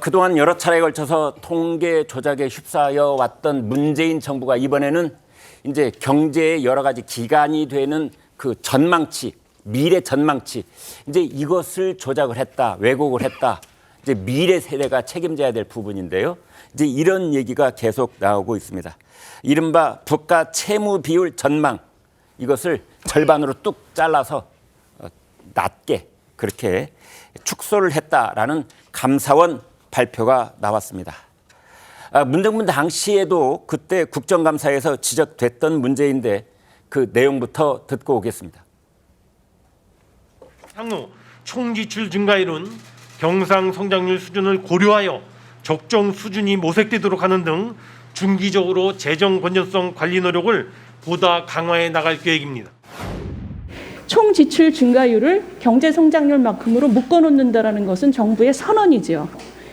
그동안 여러 차례에 걸쳐서 통계 조작에 휩싸여 왔던 문재인 정부가 이번에는 이제 경제의 여러 가지 기간이 되는 그 전망치, 미래 전망치, 이제 이것을 조작을 했다, 왜곡을 했다. 이제 미래 세대가 책임져야 될 부분인데요. 이제 이런 얘기가 계속 나오고 있습니다. 이른바 부가 채무 비율 전망, 이것을 절반으로 뚝 잘라서 낮게 그렇게 축소를 했다라는 감사원 발표가 나왔습니다. 문 정부 당시에도 그때 국정감사에서 지적됐던 문제인데 그 내용부터 듣고 오겠습니다. 향후 총지출 증가율은 경상성장률 수준을 고려하여 적정 수준이 모색되도록 하는 등 중기적으로 재정 건전성 관리 노력을 보다 강화해 나갈 계획입니다. 총 지출 증가율을 경제 성장률만큼으로 묶어놓는다라는 것은 정부의 선언이지요.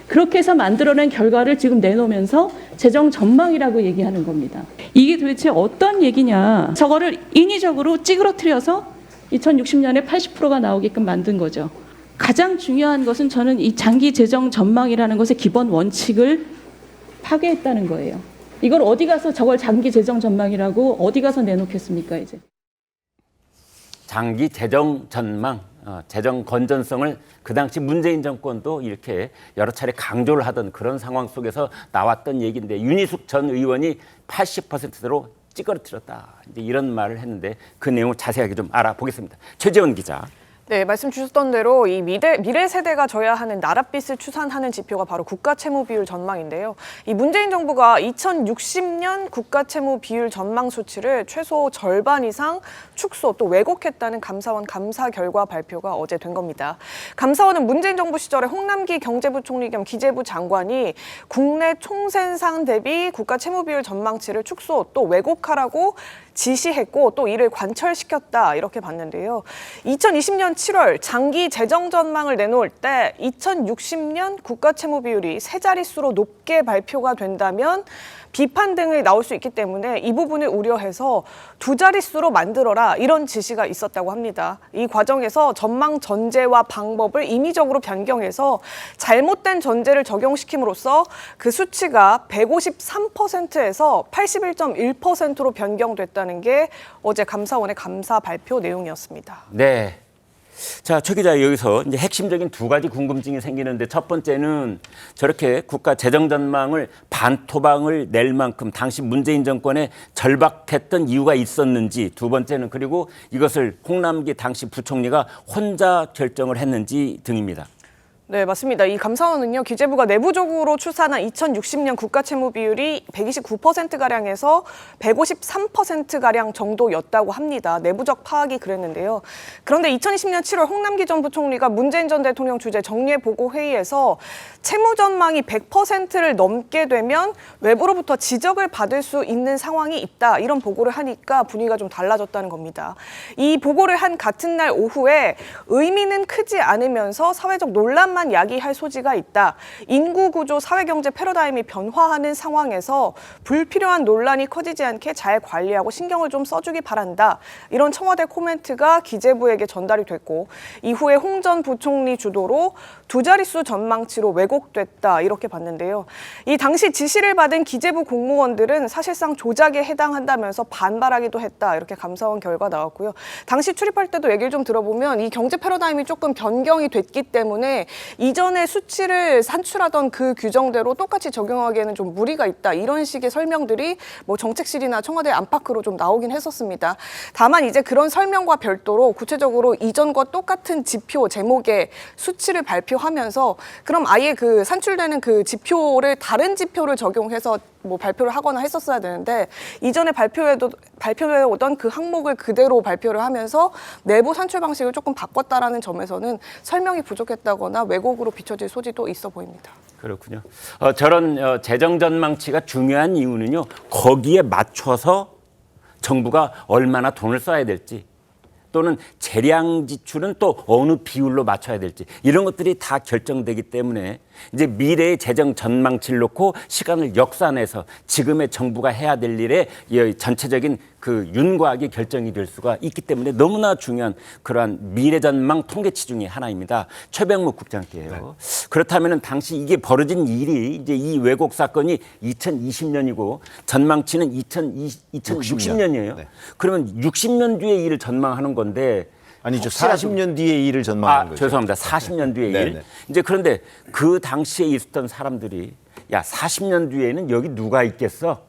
그렇게 해서 만들어낸 결과를 지금 내놓으면서 재정 전망이라고 얘기하는 겁니다. 이게 도대체 어떤 얘기냐. 저거를 인위적으로 찌그러뜨려서 2060년에 80%가 나오게끔 만든 거죠. 가장 중요한 것은 저는 이 장기 재정 전망이라는 것의 기본 원칙을 파괴했다는 거예요. 이걸 어디 가서 저걸 장기 재정 전망이라고 어디 가서 내놓겠습니까 이제. 장기 재정 전망, 재정 건전성을 그 당시 문재인 정권도 이렇게 여러 차례 강조를 하던 그런 상황 속에서 나왔던 얘기인데 윤희숙 전 의원이 80%로 찌그러뜨렸다. 이제 이런 말을 했는데 그 내용을 자세하게 좀 알아보겠습니다. 최재원 기자. 네, 말씀 주셨던 대로 이 미래 세대가 져야 하는 나랏빛을 추산하는 지표가 바로 국가채무 비율 전망인데요. 이 문재인 정부가 2060년 국가채무 비율 전망 수치를 최소 절반 이상 축소 또 왜곡했다는 감사원 감사 결과 발표가 어제 된 겁니다. 감사원은 문재인 정부 시절에 홍남기 경제부총리 겸 기재부 장관이 국내 총생산 대비 국가채무 비율 전망치를 축소 또 왜곡하라고 지시했고 또 이를 관철시켰다 이렇게 봤는데요. 2020년 7월 장기 재정 전망을 내놓을 때 2060년 국가채무 비율이 세 자릿수로 높게 발표가 된다면 비판 등이 나올 수 있기 때문에 이 부분을 우려해서 두 자릿수로 만들어라 이런 지시가 있었다고 합니다. 이 과정에서 전망 전제와 방법을 임의적으로 변경해서 잘못된 전제를 적용시킴으로써 그 수치가 153%에서 81.1%로 변경됐다는 게 어제 감사원의 감사 발표 내용이었습니다. 네. 자, 최 기자 여기서 이제 핵심적인 두 가지 궁금증이 생기는데 첫 번째는 저렇게 국가 재정 전망을 반토막을 낼 만큼 당시 문재인 정권에 절박했던 이유가 있었는지, 두 번째는 그리고 이것을 홍남기 당시 부총리가 혼자 결정을 했는지 등입니다. 네, 맞습니다. 이 감사원은요, 기재부가 내부적으로 추산한 2060년 국가채무 비율이 129%가량에서 153%가량 정도였다고 합니다. 내부적 파악이 그랬는데요. 그런데 2020년 7월 홍남기 전 부총리가 문재인 전 대통령 주재 정례보고회의에서 채무 전망이 100%를 넘게 되면 외부로부터 지적을 받을 수 있는 상황이 있다. 이런 보고를 하니까 분위기가 좀 달라졌다는 겁니다. 이 보고를 한 같은 날 오후에 의미는 크지 않으면서 사회적 논란만 야기할 소지가 있다. 인구 구조, 사회경제 패러다임이 변화하는 상황에서 불필요한 논란이 커지지 않게 잘 관리하고 신경을 좀 써주기 바란다. 이런 청와대 코멘트가 기재부에게 전달이 됐고 이후에 홍 전 부총리 주도로 두 자릿수 전망치로 왜곡됐다. 이렇게 봤는데요. 이 당시 지시를 받은 기재부 공무원들은 사실상 조작에 해당한다면서 반발하기도 했다. 이렇게 감사원 결과 나왔고요. 당시 출입할 때도 얘기를 좀 들어보면 이 경제 패러다임이 조금 변경이 됐기 때문에 이전에 수치를 산출하던 그 규정대로 똑같이 적용하기에는 좀 무리가 있다. 이런 식의 설명들이 뭐 정책실이나 청와대 안팎으로 좀 나오긴 했었습니다. 다만 이제 그런 설명과 별도로 구체적으로 이전과 똑같은 지표 제목의 수치를 발표하면서 그럼 아예 그 산출되는 그 지표를 다른 지표를 적용해서 뭐 발표를 하거나 했었어야 되는데 이전에 발표해 오던 그 항목을 그대로 발표를 하면서 내부 산출 방식을 조금 바꿨다라는 점에서는 설명이 부족했다거나 왜곡으로 비춰질 소지도 있어 보입니다. 그렇군요. 저런 재정 전망치가 중요한 이유는요. 거기에 맞춰서 정부가 얼마나 돈을 써야 될지 또는 재량 지출은 또 어느 비율로 맞춰야 될지 이런 것들이 다 결정되기 때문에 이제 미래의 재정 전망치를 놓고 시간을 역산해서 지금의 정부가 해야 될 일에 이 전체적인 그 윤곽이 결정이 될 수가 있기 때문에 너무나 중요한 그러한 미래 전망 통계치 중에 하나입니다. 최병묵 국장께요. 그렇다면은 당시 이게 벌어진 일이 이제 이 왜곡 사건이 2020년이고 전망치는 2060년이에요. 네. 그러면 60년 뒤의 일을 전망하는 건데 아니죠. 혹시라도- 40년 뒤의 일을 전망하는 거죠. 죄송합니다. 40년 뒤의 네, 일. 네. 이제 그런데 그 당시에 있었던 사람들이 야 40년 뒤에는 여기 누가 있겠어?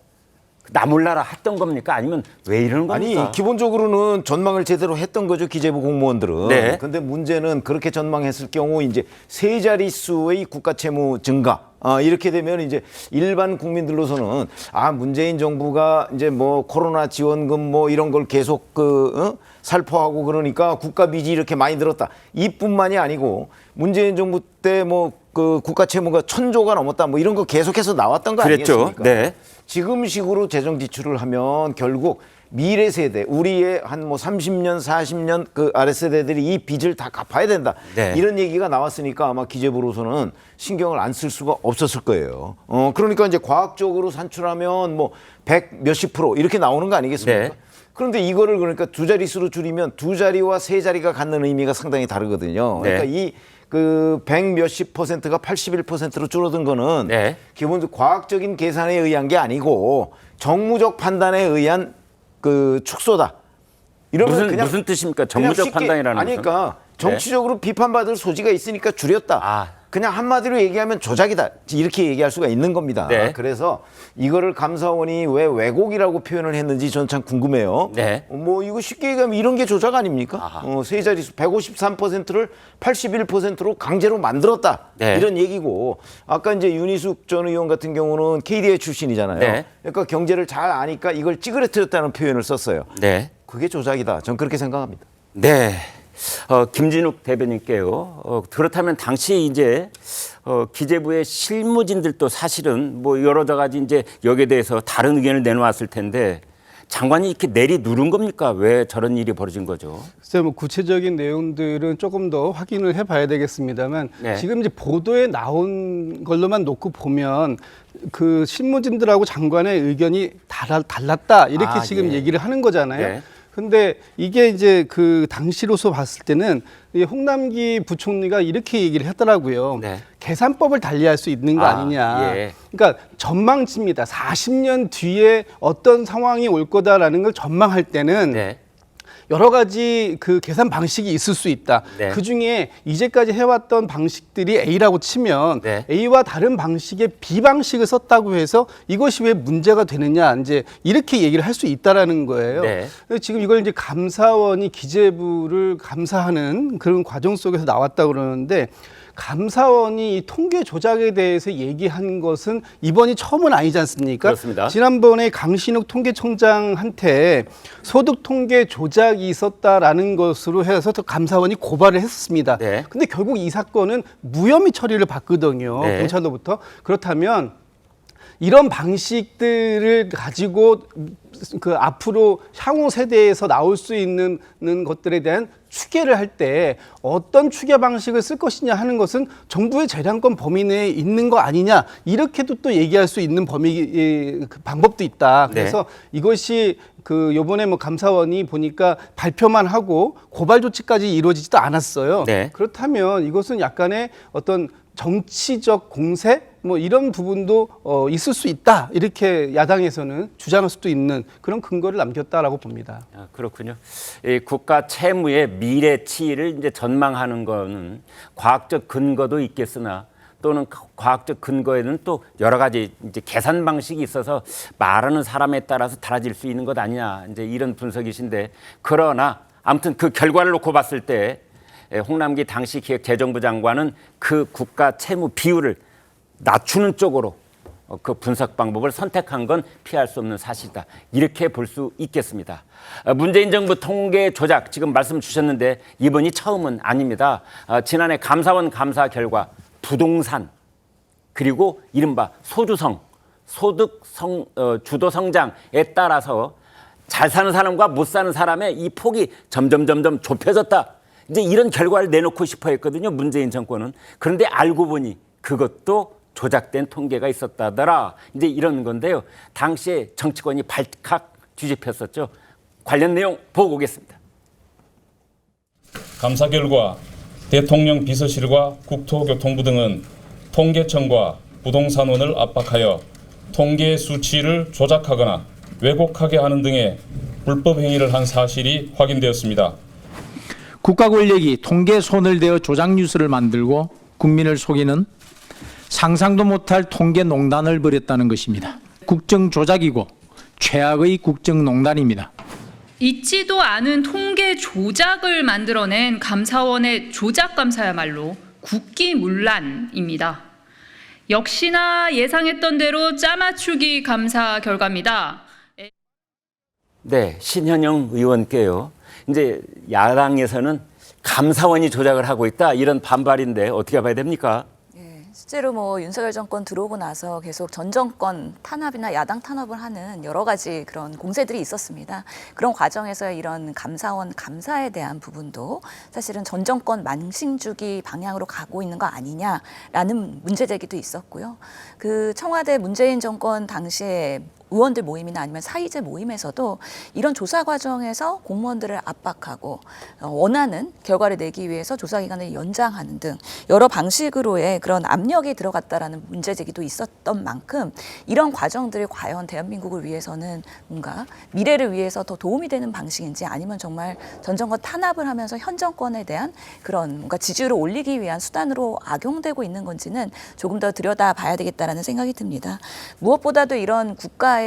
나 몰라라 했던 겁니까? 아니면 왜 이러는 겁니까? 아니 기본적으로는 전망을 제대로 했던 거죠, 기재부 공무원들은. 네. 근데 문제는 그렇게 전망했을 경우 이제 세 자릿수의 국가 채무 증가. 이렇게 되면 이제 일반 국민들로서는 문재인 정부가 이제 뭐 코로나 지원금 뭐 이런 걸 계속 살포하고 그러니까 국가 빚이 이렇게 많이 늘었다. 이뿐만이 아니고 문재인 정부 때 뭐 그 국가 채무가 1,000조가 넘었다. 뭐 이런 거 계속해서 나왔던 거 그랬죠. 아니겠습니까? 네. 지금식으로 재정 지출을 하면 결국 미래 세대, 우리의 한 뭐 30년, 40년 그 아래 세대들이 이 빚을 다 갚아야 된다. 네. 이런 얘기가 나왔으니까 아마 기재부로서는 신경을 안 쓸 수가 없었을 거예요. 그러니까 이제 과학적으로 산출하면 뭐 100 몇십 프로 이렇게 나오는 거 아니겠습니까? 네. 그런데 이거를 그러니까 두 자릿수로 줄이면 두 자리와 세 자리가 갖는 의미가 상당히 다르거든요. 그러니까 네. 이 그 100 몇십 %가 81%로 줄어든 거는 네. 기본적으로 과학적인 계산에 의한 게 아니고 정무적 판단에 의한 그 축소다. 이러면 무슨 뜻입니까? 정무적 그냥 쉽게- 판단이라는 아니 것은? 그러니까 정치적으로 비판받을 소지가 있으니까 줄였다. 아. 그냥 한마디로 얘기하면 조작이다. 이렇게 얘기할 수가 있는 겁니다. 네. 그래서 이거를 감사원이 왜 왜곡이라고 표현을 했는지 저는 참 궁금해요. 네. 뭐 이거 쉽게 얘기하면 이런 게 조작 아닙니까? 아하. 세 자릿수 153%를 81%로 강제로 만들었다. 네. 이런 얘기고 아까 이제 윤희숙 전 의원 같은 경우는 KDI 출신이잖아요. 네. 그러니까 경제를 잘 아니까 이걸 찌그러뜨렸다는 표현을 썼어요. 네. 그게 조작이다. 전 그렇게 생각합니다. 네. 김진욱 대변인께요. 그렇다면 당시 이제 기재부의 실무진들도 사실은 뭐 여러 가지 이제 여기에 대해서 다른 의견을 내놓았을 텐데 장관이 이렇게 내리 누른 겁니까? 왜 저런 일이 벌어진 거죠? 글쎄 뭐 구체적인 내용들은 조금 더 확인을 해봐야 되겠습니다만 네. 지금 이제 보도에 나온 걸로만 놓고 보면 그 실무진들하고 장관의 의견이 달랐다 이렇게 지금 예. 얘기를 하는 거잖아요. 네. 근데 이게 이제 그 당시로서 봤을 때는 이 홍남기 부총리가 이렇게 얘기를 했더라고요. 네. 계산법을 달리할 수 있는 거 아니냐. 예. 그러니까 전망치입니다. 40년 뒤에 어떤 상황이 올 거다라는 걸 전망할 때는 네. 여러 가지 그 계산 방식이 있을 수 있다. 네. 그 중에 이제까지 해왔던 방식들이 A라고 치면 네. A와 다른 방식의 B 방식을 썼다고 해서 이것이 왜 문제가 되느냐 이제 이렇게 얘기를 할 수 있다라는 거예요. 네. 그래서 지금 이걸 이제 감사원이 기재부를 감사하는 그런 과정 속에서 나왔다 그러는데. 감사원이 이 통계 조작에 대해서 얘기한 것은 이번이 처음은 아니지 않습니까? 그렇습니다. 지난번에 강신욱 통계청장한테 소득 통계 조작이 있었다라는 것으로 해서 또 감사원이 고발을 했습니다. 네. 근데 결국 이 사건은 무혐의 처리를 받거든요. 네. 경찰로부터. 그렇다면 이런 방식들을 가지고 그 앞으로 향후 세대에서 나올 수 있는 것들에 대한 추계를 할 때 어떤 추계 방식을 쓸 것이냐 하는 것은 정부의 재량권 범위 내에 있는 거 아니냐 이렇게도 또 얘기할 수 있는 그 방법도 있다. 그래서 이것이 그 요번에 뭐 감사원이 보니까 발표만 하고 고발 조치까지 이루어지지도 않았어요. 네. 그렇다면 이것은 약간의 어떤 정치적 공세 뭐 이런 부분도 있을 수 있다 이렇게 야당에서는 주장할 수도 있는 그런 근거를 남겼다라고 봅니다. 그렇군요. 이 국가 채무의 미래치를 이제 전망하는 거는 과학적 근거도 있겠으나 또는 과학적 근거에는 또 여러 가지 이제 계산 방식이 있어서 말하는 사람에 따라서 달라질 수 있는 것 아니냐 이제 이런 분석이신데 그러나 아무튼 그 결과를 놓고 봤을 때 홍남기 당시 기획재정부 장관은 그 국가 채무 비율을 낮추는 쪽으로 그 분석 방법을 선택한 건 피할 수 없는 사실이다. 이렇게 볼 수 있겠습니다. 문재인 정부 통계 조작 지금 말씀 주셨는데 이번이 처음은 아닙니다. 지난해 감사원 감사 결과 부동산 그리고 이른바 소주성, 주도 성장에 따라서 잘 사는 사람과 못 사는 사람의 이 폭이 점점 좁혀졌다. 이제 이런 결과를 내놓고 싶어 했거든요. 문재인 정권은. 그런데 알고 보니 그것도 조작된 통계가 있었다더라. 이제 이런 건데요. 당시에 정치권이 발칵 뒤집혔었죠. 관련 내용 보고 오겠습니다. 감사 결과 대통령 비서실과 국토교통부 등은 통계청과 부동산원을 압박하여 통계 수치를 조작하거나 왜곡하게 하는 등의 불법 행위를 한 사실이 확인되었습니다. 국가 권력이 통계 손을 대어 조작 뉴스를 만들고 국민을 속이는 상상도 못할 통계 농단을 벌였다는 것입니다. 국정 조작이고 최악의 국정농단입니다. 있지도 않은 통계 조작을 만들어낸 감사원의 조작 감사야말로 국기문란입니다. 역시나 예상했던 대로 짜맞추기 감사 결과입니다. 네, 신현영 의원께요. 이제 야당에서는 감사원이 조작을 하고 있다 이런 반발인데 어떻게 봐야 됩니까? 실제로 뭐 윤석열 정권 들어오고 나서 계속 전 정권 탄압이나 야당 탄압을 하는 여러 가지 그런 공세들이 있었습니다. 그런 과정에서 이런 감사원 감사에 대한 부분도 사실은 전 정권 망신주기 방향으로 가고 있는 거 아니냐라는 문제 제기도 있었고요. 그 청와대 문재인 정권 당시에 의원들 모임이나 아니면 사의제 모임에서도 이런 조사 과정에서 공무원들을 압박하고 원하는 결과를 내기 위해서 조사 기간을 연장하는 등 여러 방식으로의 그런 압력이 들어갔다라는 문제 제기도 있었던 만큼 이런 과정들이 과연 대한민국을 위해서는 뭔가 미래를 위해서 더 도움이 되는 방식인지 아니면 정말 전 정권 탄압을 하면서 현 정권에 대한 그런 뭔가 지지율을 올리기 위한 수단으로 악용되고 있는 건지는 조금 더 들여다봐야 되겠다라는 생각이 듭니다. 무엇보다도 이런 국가의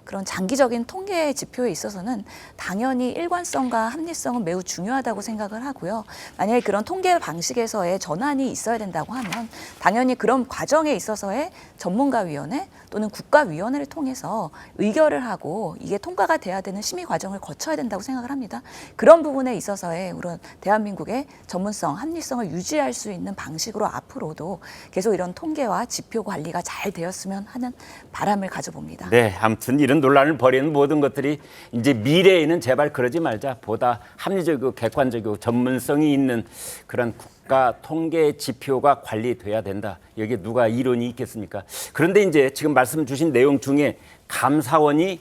그런 장기적인 통계 지표에 있어서는 당연히 일관성과 합리성은 매우 중요하다고 생각을 하고요. 만약에 그런 통계 방식에서의 전환이 있어야 된다고 하면 당연히 그런 과정에 있어서의 전문가위원회 또는 국가위원회를 통해서 의결을 하고 이게 통과가 돼야 되는 심의 과정을 거쳐야 된다고 생각을 합니다. 그런 부분에 있어서의 우리 대한민국의 전문성, 합리성을 유지할 수 있는 방식으로 앞으로도 계속 이런 통계와 지표 관리가 잘 되었으면 하는 바람을 가져봅니다. 네, 아무튼 이런 논란을 벌이는 모든 것들이 이제 미래에는 제발 그러지 말자. 보다 합리적이고 객관적이고 전문성이 있는 그런 국가 통계 지표가 관리돼야 된다. 여기에 누가 이론이 있겠습니까? 그런데 이제 지금 말씀 주신 내용 중에 감사원이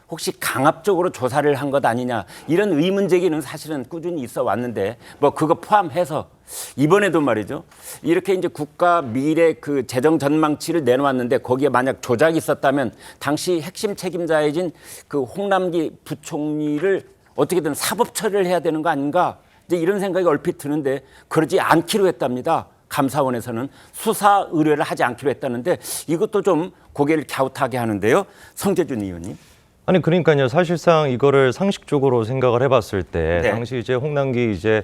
혹시 강압적으로 조사를 한 것 아니냐 이런 의문 제기는 사실은 꾸준히 있어 왔는데 뭐 그거 포함해서 이번에도 말이죠. 이렇게 이제 국가 미래 그 재정 전망치를 내놓았는데 거기에 만약 조작이 있었다면 당시 핵심 책임자이진 그 홍남기 부총리를 어떻게든 사법 처리를 해야 되는 거 아닌가 이제 이런 생각이 얼핏 드는데 그러지 않기로 했답니다. 감사원에서는 수사 의뢰를 하지 않기로 했다는데 이것도 좀 고개를 갸웃하게 하는데요. 성재준 의원님. 아니 그러니까요. 사실상 이거를 상식적으로 생각을 해봤을 때 네. 당시 이제 홍남기 이제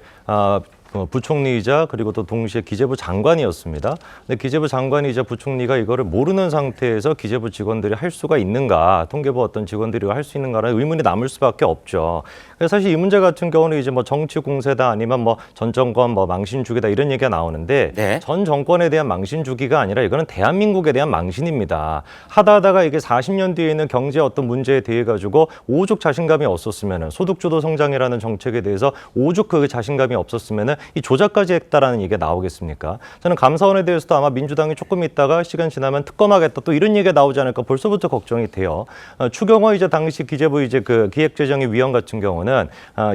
부총리이자 그리고 또 동시에 기재부 장관이었습니다. 근데 기재부 장관이자 부총리가 이거를 모르는 상태에서 기재부 직원들이 할 수가 있는가, 통계부 어떤 직원들이 할 수 있는가라는 의문이 남을 수밖에 없죠. 그래서 사실 이 문제 같은 경우는 이제 뭐 정치 공세다 아니면 뭐 전 정권 뭐 망신 주기다 이런 얘기가 나오는데 네. 전 정권에 대한 망신 주기가 아니라 이거는 대한민국에 대한 망신입니다. 하다가 이게 40년 뒤에 있는 경제 어떤 문제에 대해 가지고 오죽 자신감이 없었으면은 소득주도 성장이라는 정책에 대해서 오죽 그 자신감이 없었으면은 이 조작까지 했다라는 얘기가 나오겠습니까? 저는 감사원에 대해서도 아마 민주당이 조금 있다가 시간 지나면 특검하겠다 또 이런 얘기가 나오지 않을까 벌써부터 걱정이 돼요. 추경호 이제 당시 기재부 이제 그 기획재정위 위원 같은 경우는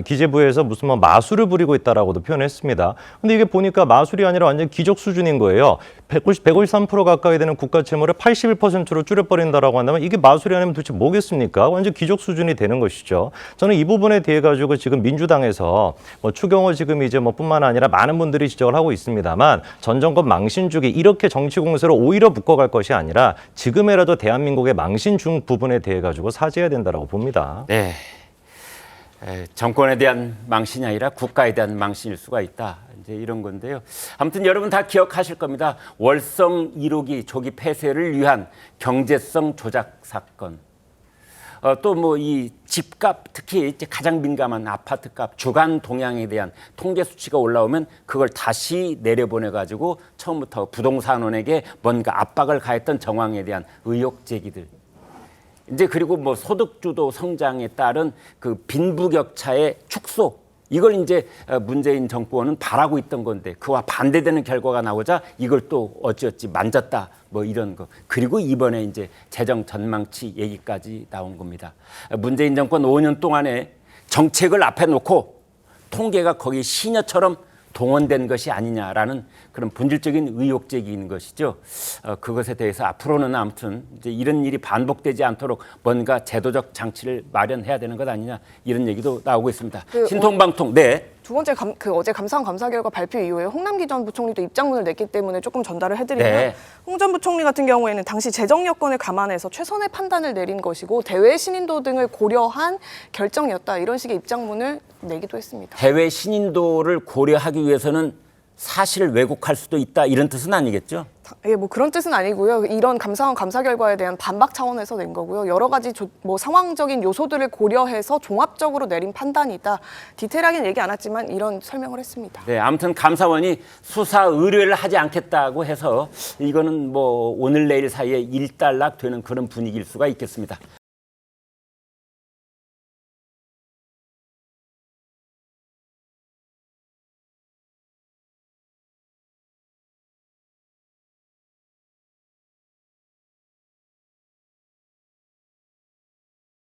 기재부에서 무슨 뭐 마술을 부리고 있다라고도 표현했습니다. 근데 이게 보니까 마술이 아니라 완전 기적 수준인 거예요. 153% 가까이 되는 국가 채무를 81%로 줄여버린다라고 한다면 이게 마술이 아니면 도대체 뭐겠습니까? 완전 기적 수준이 되는 것이죠. 저는 이 부분에 대해 가지고 지금 민주당에서 뭐 추경호 지금 이제 뭐 뿐만 아니라 많은 분들이 지적을 하고 있습니다만 전 정권 망신 주기 이렇게 정치 공세로 오히려 묶어갈 것이 아니라 지금이라도 대한민국의 망신 중 부분에 대해 가지고 사죄해야 된다라고 봅니다. 네. 정권에 대한 망신이 아니라 국가에 대한 망신일 수가 있다. 이제 이런 건데요. 아무튼 여러분 다 기억하실 겁니다. 월성 1호기 조기 폐쇄를 위한 경제성 조작 사건. 또 뭐 이 집값 특히 이제 가장 민감한 아파트값 주간 동향에 대한 통계 수치가 올라오면 그걸 다시 내려보내 가지고 처음부터 부동산원에게 뭔가 압박을 가했던 정황에 대한 의혹 제기들. 이제 그리고 뭐 소득주도 성장에 따른 그 빈부격차의 축소 이걸 이제 문재인 정권은 바라고 있던 건데 그와 반대되는 결과가 나오자 이걸 또 어찌어찌 만졌다 뭐 이런 거. 그리고 이번에 이제 재정 전망치 얘기까지 나온 겁니다. 문재인 정권 5년 동안에 정책을 앞에 놓고 통계가 거기 시녀처럼 동원된 것이 아니냐라는 그런 본질적인 의혹 제기인 것이죠. 그것에 대해서 앞으로는 아무튼 이제 이런 일이 반복되지 않도록 뭔가 제도적 장치를 마련해야 되는 것 아니냐 이런 얘기도 나오고 있습니다. 신통방통 네. 두 번째 어제 감사원 감사 결과 발표 이후에 홍남기 전 부총리도 입장문을 냈기 때문에 조금 전달을 해드리면 네. 홍 전 부총리 같은 경우에는 당시 재정 여건을 감안해서 최선의 판단을 내린 것이고 대외 신인도 등을 고려한 결정이었다 이런 식의 입장문을 내기도 했습니다. 대외 신인도를 고려하기 위해서는 사실을 왜곡할 수도 있다 이런 뜻은 아니겠죠? 예, 뭐 그런 뜻은 아니고요. 이런 감사원 감사 결과에 대한 반박 차원에서 낸 거고요. 여러 가지 뭐 상황적인 요소들을 고려해서 종합적으로 내린 판단이다. 디테일하게는 얘기 안 했지만 이런 설명을 했습니다. 네, 아무튼 감사원이 수사 의뢰를 하지 않겠다고 해서 이거는 뭐 오늘 내일 사이에 일단락 되는 그런 분위기일 수가 있겠습니다.